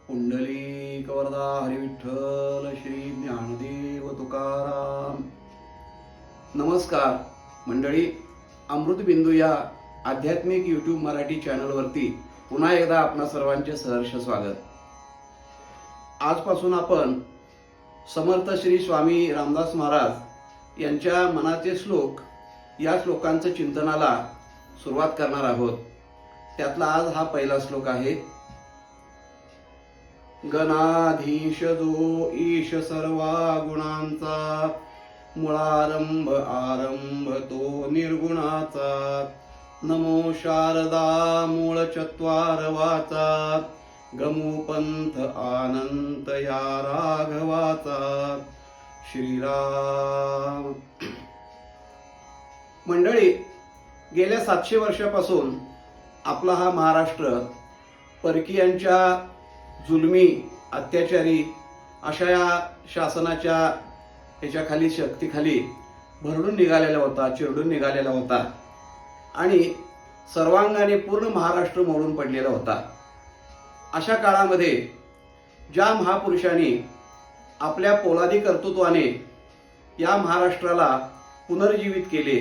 पुंडलिक वरदा हरी विठ्ठल श्री ज्ञानदेव तुकाराम. नमस्कार मंडळी, अमृतबिंदू या आध्यात्मिक यूट्यूब मराठी चॅनलवरती पुन्हा एकदा आपणा सर्वांचे सहर्ष स्वागत. आजपासून आपण समर्थ श्री स्वामी रामदास महाराज यांच्या मनाचे श्लोक या श्लोकांचं चिंतनाला सुरुवात करणार आहोत. त्यातला आज हा पहिला श्लोक आहे. गणाधीश जो ईश सर्वा गुणांचा, मुळारंभ आरंभ तो निर्गुणाचा. नमो शारदा मूळ चत्वार वाचा, गमू पंथ आनंत या राघवाचा. श्रीराम. मंडळी, गेल्या 700 वर्षापासून आपला हा महाराष्ट्र परकीयांच्या जुलमी अत्याचारी अशा या शासनाच्या ह्याच्याखाली शक्तीखाली भरडून निघालेला होता, चिरडून निघालेला होता आणि सर्वांगाने पूर्ण महाराष्ट्र मोडून पडलेला होता. अशा काळामध्ये ज्या महापुरुषांनी आपल्या पोलादी कर्तृत्वाने या महाराष्ट्राला पुनर्जीवित केले,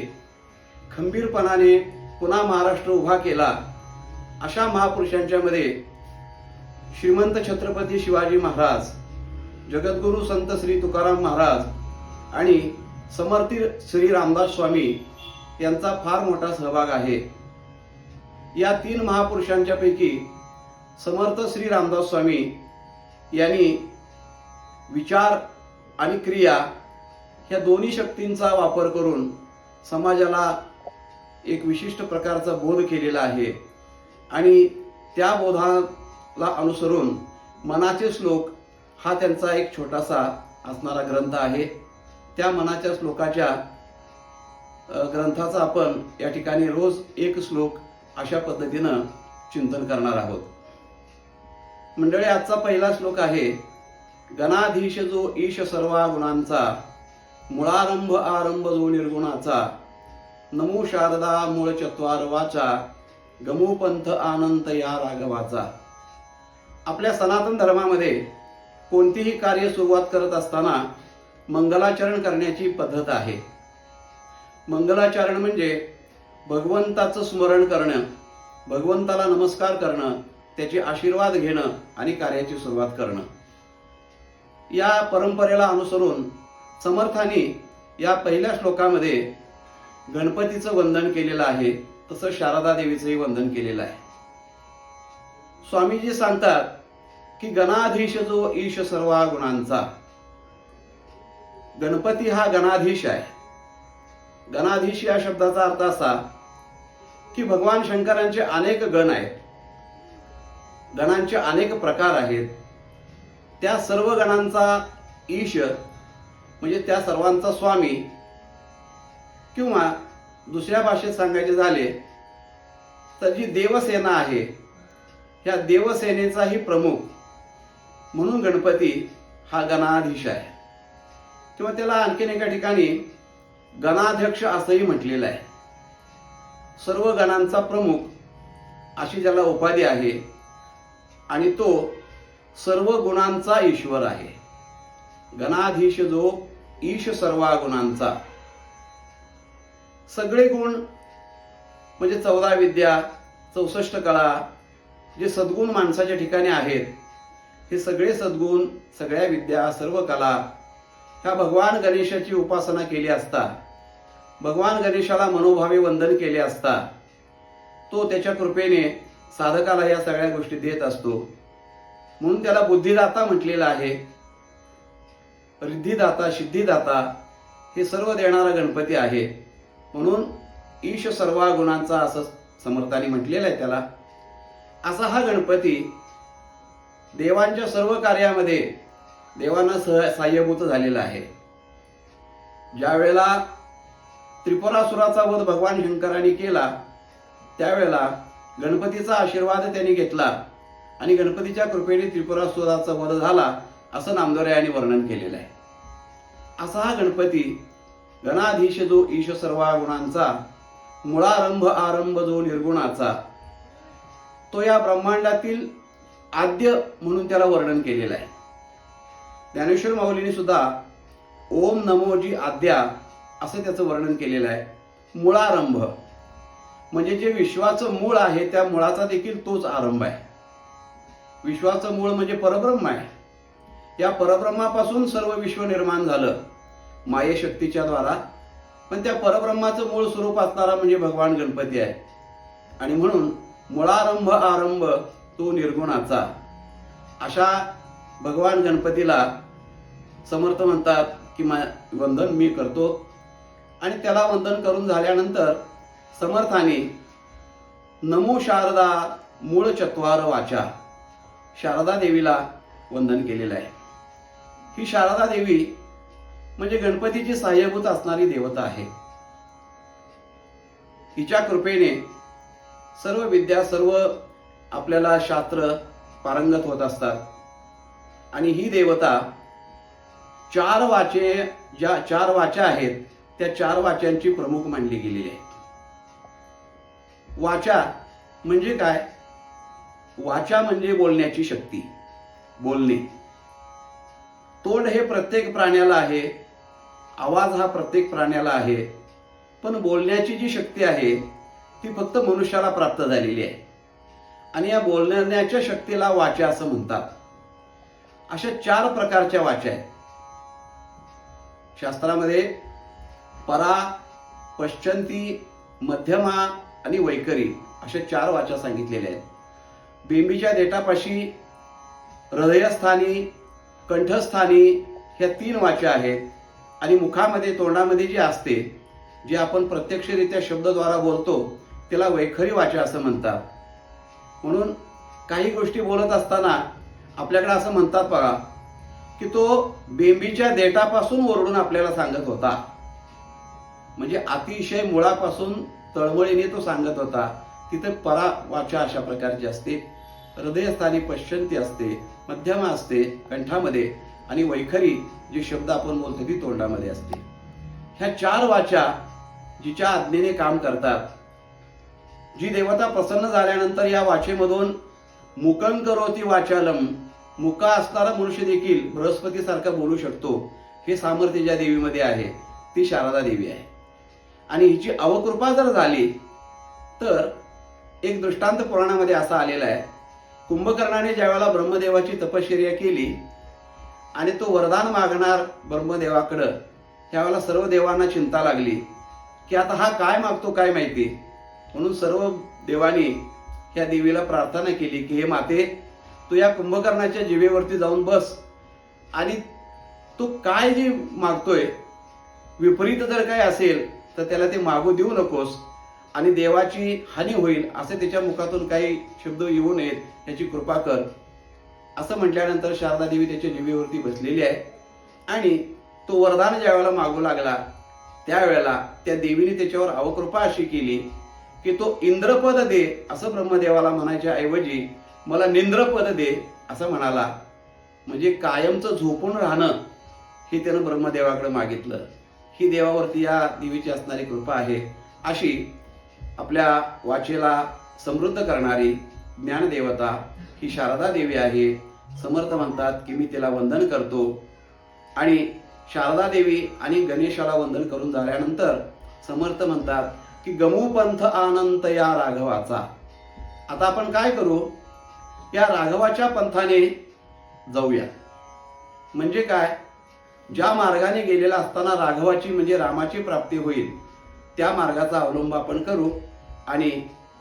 खंबीरपणाने पुन्हा महाराष्ट्र उभा केला, अशा महापुरुषांच्या मध्ये श्रीमंत छत्रपती शिवाजी महाराज, जगद्गुरु संत श्री तुकाराम महाराज आणि समर्थ श्री रामदास स्वामी यांचा फार मोठा सहभाग आहे. या 3 महापुरुषांच्या पैकी समर्थ श्री रामदास स्वामी यांनी विचार आणि क्रिया ह्या दोन्ही शक्तींचा वापर करून समाजाला एक विशिष्ट प्रकारचा बोध केलेला आहे आणि त्या बोधाला अनुसरून मनाचे श्लोक हा त्यांचा एक छोटासा असणारा ग्रंथ आहे. त्या मनाच्या श्लोकाच्या ग्रंथाचा आपण या ठिकाणी रोज एक श्लोक अशा पद्धतीनं चिंतन करणार आहोत. मंडळी, आजचा पहिला श्लोक आहे. गणाधीश जो ईश सर्वा गुणांचा, मुळारंभ आरंभ जो निर्गुणाचा. नमो शारदा मूळ चत्वार वाचा, गमू पंथ आनंत या राघवाचा. आपल्या सनातन धर्मामध्ये कोणतीही कार्य सुरुवात करत असताना मंगलाचरण करण्याची पद्धत आहे. मंगलाचरण म्हणजे भगवंताचं स्मरण करणं, भगवंताला नमस्कार करणं, त्याचे आशीर्वाद घेणं आणि कार्याची सुरुवात करणं. या परंपरेला अनुसरून समर्थांनी या पहिल्या श्लोकामध्ये गणपतीचं वंदन केलेलं आहे, तसं शारदा देवीचंही वंदन केलेलं आहे. स्वामीजी सांगतात की गणाधीश जो ईश सर्वा गुणांचा. गणपती हा गणाधीश आहे. गणाधीश या शब्दाचा अर्थ असा की भगवान शंकरांचे अनेक गण आहेत, गणांचे अनेक प्रकार आहेत. त्या सर्व गणांचा ईश म्हणजे त्या सर्वांचा स्वामी, किंवा दुसऱ्या भाषेत सांगायचे झाले तर जी देवसेना आहे, ह्या देवसेनेचाही प्रमुख म्हणून गणपती हा गणाधीश आहे. किंवा त्याला आणखीन एका ठिकाणी गणाध्यक्ष असंही म्हटलेलं आहे. सर्व गणांचा प्रमुख अशी ज्याला उपाधी आहे आणि तो सर्व गुणांचा ईश्वर आहे. गणाधीश जो ईश सर्वा गुणांचा. सगळे गुण म्हणजे 14 विद्या, 64 कला, जे सद्गुण माणसाच्या ठिकाणी आहेत, हे सगळे सद्गुण, सगळ्या विद्या, सर्व कला ह्या भगवान गणेशाची उपासना केली असता, भगवान गणेशाला मनोभावे वंदन केले असता, तो त्याच्या कृपेने साधकाला या सगळ्या गोष्टी देत असतो. म्हणून त्याला बुद्धिदाता म्हटलेलं आहे. रिद्धिदाता, सिद्धिदाता हे सर्व देणारा गणपती आहे. म्हणून ईश सर्वा गुणांचा असं समर्थांनी म्हटलेलं आहे त्याला. असा हा गणपती देवांच्या सर्व कार्यामध्ये देवांना सहाय्यभूत झालेला आहे. ज्या वेळेला त्रिपुरासुराचा वध भगवान शंकरांनी केला, त्यावेळेला गणपतीचा आशीर्वाद त्यांनी घेतला आणि गणपतीच्या कृपेने त्रिपुरासुराचा वध झाला असं नामदेवरायांनी वर्णन केलेलं आहे. असा हा गणपती गणाधीश जो ईश सर्वा गुणांचा, मुळारंभ आरंभ जो निर्गुणाचा. तो या ब्रह्मांडातील आद्य म्हणून त्याला वर्णन केलेलं आहे. ज्ञानेश्वर माऊलीने सुद्धा ओम नमोजी आद्या असं त्याचं वर्णन केलेलं आहे. मूळारंभ म्हणजे जे विश्वाचं मूळ आहे त्या मुळाचा देखील तोच आरंभ आहे. विश्वाचं मूळ म्हणजे परब्रह्म आहे. या परब्रह्मापासून सर्व विश्व निर्माण झालं मायेशक्तीच्या द्वारा. पण त्या परब्रह्माचं मूळ स्वरूप असणारा म्हणजे भगवान गणपती आहे. आणि म्हणून मुळारंभ आरंभ तो निर्गुणाचा अशा भगवान गणपतीला समर्थ म्हणतात की वंदन मी करतो. आणि त्याला वंदन करून झाल्यानंतर समर्थाने नमो शारदा मूळ चत्वार वाचा शारदा देवीला वंदन केलेलं आहे. ही शारदा देवी म्हणजे गणपतीची सहाय्यभूत असणारी देवता आहे. हिच्या कृपेने सर्व विद्या सर्व आपल्याला शास्त्र पारंगत होत असतात. आणि ही देवता चार वाचा आहेत त्या चार वाच्यांची प्रमुख मानली गेलेली आहे. वाचा म्हणजे काय? वाचा म्हणजे बोलण्याची शक्ती, बोलणे. तोंड हे प्रत्येक प्राण्याला आहे, आवाज हा प्रत्येक प्राण्याला आहे. पण बोलण्याची जी शक्ती आहे ती फक्त मनुष्याला प्राप्त झालेली आहे. आणि या बोलण्याच्या शक्तीला वाचा असं म्हणतात. अशा चार प्रकारच्या वाचा आहेत शास्त्रामध्ये. परा, पश्चंती, मध्यमा आणि वैखरी अशा चार वाचा सांगितलेल्या आहेत. बेंबीच्या देठापाशी हृदयस्थानी, कंठस्थानी ह्या तीन वाचा आहेत. आणि मुखामध्ये तोंडामध्ये जी असते, जे आपण प्रत्यक्षरित्या शब्दद्वारा बोलतो त्याला वैखरी वाचा असं म्हणतात. म्हणून काही गोष्टी बोलत असताना आपल्याकडे असं म्हणतात बघा की तो बेंबीच्या देठापासून ओरडून आपल्याला सांगत होता. म्हणजे अतिशय मुळापासून तळमळीने तो सांगत होता. तिथे परा वाचा अशा प्रकारची असते, हृदयस्थानी पश्चंती असते, मध्यमा असते कंठामध्ये, आणि वैखरी जे शब्द आपण बोलतो ती तोंडामध्ये असते. ह्या चार वाचा जिच्या आज्ञेने काम करतात. जी देवता प्रसन्न झाल्यानंतर या वाचेमधून मुकं करोती वाचालम, मुका असणारा मनुष्य देखील बृहस्पतीसारखा बोलू शकतो. हे सामर्थ्य ज्या देवीमध्ये आहे ती शारदा देवी आहे. आणि हिची अवकृपा जर झाली तर एक दृष्टांत पुराणामध्ये असा आलेला आहे. कुंभकर्णाने ज्यावेळेला ब्रह्मदेवाची तपश्चर्या केली आणि तो वरदान मागणार ब्रह्मदेवाकडं, त्यावेळेला सर्व देवांना चिंता लागली की आता हा काय मागतो काय माहिती. म्हणून सर्व देवांनी ह्या देवीला प्रार्थना केली की हे माते, तू या कुंभकर्णाच्या जिभेवरती जाऊन बस आणि तो काय जे मागतोय विपरीत जर काय असेल तर त्याला ते मागू देऊ नकोस आणि देवाची हानी होईल असे त्याच्या मुखातून काही शब्द येऊ नयेत याची कृपा कर. असं म्हटल्यानंतर शारदा देवी त्याच्या जिभेवरती बसलेली आहे. आणि तो वरदान ज्यावेळेला मागू लागला त्यावेळेला त्या देवीने त्याच्यावर अवकृपा अशी केली की तो इंद्रपद दे असं ब्रह्मदेवाला म्हणायच्या ऐवजी मला निंद्रपद दे असं म्हणाला. म्हणजे कायमचं झोपून राहणं हे त्यानं ब्रह्मदेवाकडे मागितलं. ही देवावरती या देवीची असणारी कृपा आहे. अशी आपल्या वाचेला समृद्ध करणारी ज्ञानदेवता ही शारदा देवी आहे. समर्थ म्हणतात की मी तिला वंदन करतो. आणि शारदा देवी आणि गणेशाला वंदन करून झाल्यानंतर समर्थ म्हणतात की गमू पंथ आनंत या राघवाचा. आता आपण काय करू, या राघवाच्या पंथाने जाऊया. म्हणजे काय, ज्या मार्गाने गेलेला असताना राघवाची म्हणजे रामाची प्राप्ती होईल त्या मार्गाचा अवलंब आपण करू आणि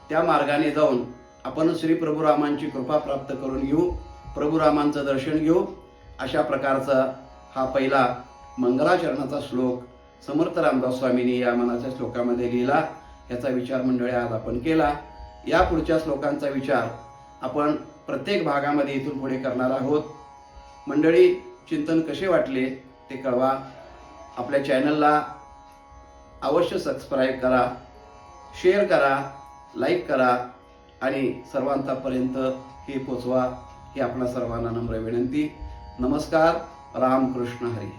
त्या मार्गाने जाऊन आपण श्री प्रभू रामांची कृपा प्राप्त करून घेऊ, प्रभू रामांचं दर्शन घेऊ. अशा प्रकारचा हा पहिला मंगलाचरणाचा श्लोक समर्थ रामदास स्वामींनी या मनाच्या श्लोकामध्ये लिहिला. याचा विचार मंडळी आज आपण केला. या पुढच्या श्लोकांचा विचार आपण प्रत्येक भागामध्ये इथून पुढे करणार आहोत. मंडळी, चिंतन कसे वाटले ते कळवा. आपल्या चॅनलला अवश्य सबस्क्राईब करा, शेअर करा, लाईक करा आणि सर्वांपर्यंत हे पोचवा. ही आपल्या सर्वांना नम्र विनंती. नमस्कार. रामकृष्ण हरी.